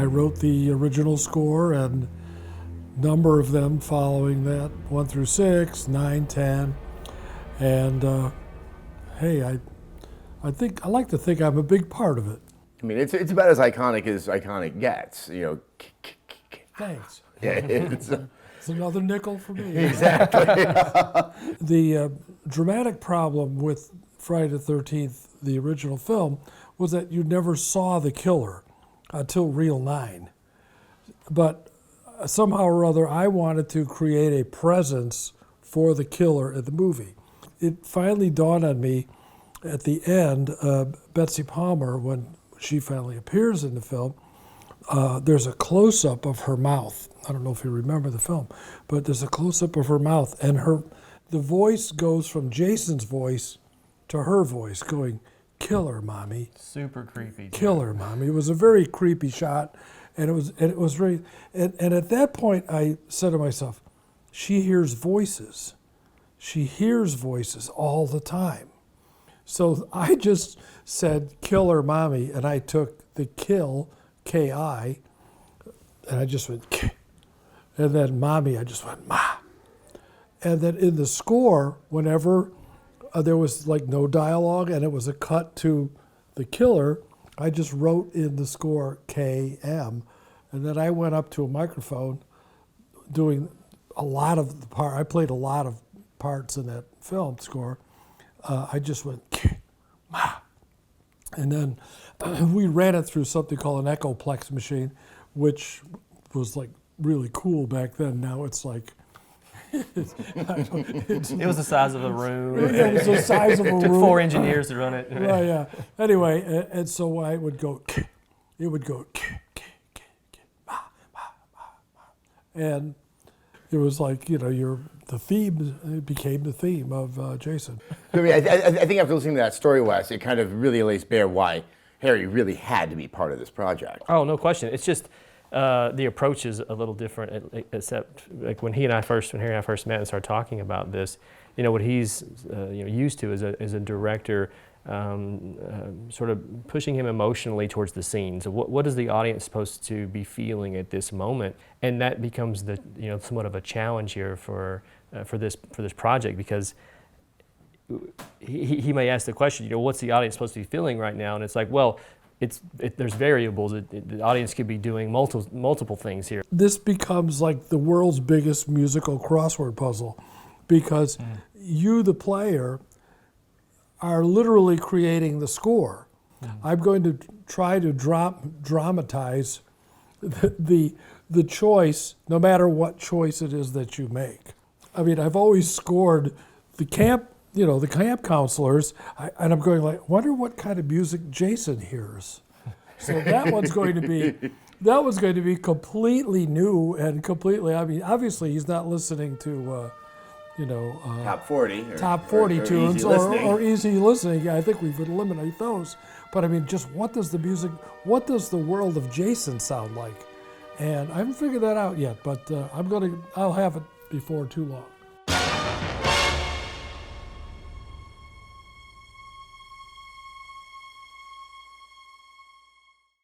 I wrote the original score and number of them following that, 1 through 6, 9, 10. And hey, I like to think I'm a big part of it. I mean, it's about as iconic gets, you know. Thanks. Yeah, it's another nickel for me. Exactly. The dramatic problem with Friday the 13th, the original film, was that you never saw the killer until Reel 9. But somehow or other, I wanted to create a presence for the killer in the movie. It finally dawned on me at the end, Betsy Palmer, when she finally appears in the film, there's a close-up of her mouth. I don't know if you remember the film, but there's a close-up of her mouth, and the voice goes from Jason's voice to her voice, going, "Kill her, mommy." Super creepy. Kill her, mommy. It was a very creepy shot, and it was very. And at that point, I said to myself, she hears voices. She hears voices all the time. So I just said, "Kill her, mommy," and I took the kill, K-I, and I just went, K. And then mommy, I just went, ma. And then in the score, whenever there was like no dialogue and it was a cut to the killer, I just wrote in the score K-M. And then I went up to a microphone doing a lot of the part. I played a lot of parts in that film score. I just went, K, ma. And then we ran it through something called an Echoplex machine, which was like really cool back then. Now it's like, it was the size of a room. It was the size of a room. It took 4 engineers to run it. Right, yeah. Anyway, and so I would go, it would go, ma, ma, ma, ma. And it was like, the theme, it became the theme of Jason. I mean, I think after listening to that story, Wes, it kind of really lays bare why Harry really had to be part of this project. Oh, no question. It's just the approach is a little different, except like when Harry and I first met and started talking about this, what he's used to is a director sort of pushing him emotionally towards the scene. So what is the audience supposed to be feeling at this moment? And that becomes the somewhat of a challenge here for this project, because he may ask the question, what's the audience supposed to be feeling right now? And it's like, well, there's variables. The audience could be doing multiple things here. This becomes like the world's biggest musical crossword puzzle, because you, the player, are literally creating the score. I'm going to try to dramatize the choice, no matter what choice it is that you make. I mean, I've always scored the camp counselors, and I'm going like, wonder what kind of music Jason hears. So that one's going to be completely new and completely. I mean, obviously he's not listening to, top 40 tunes or easy listening. I think we would eliminate those. But I mean, just what does the world of Jason sound like? And I haven't figured that out yet, but I'll have it before too long.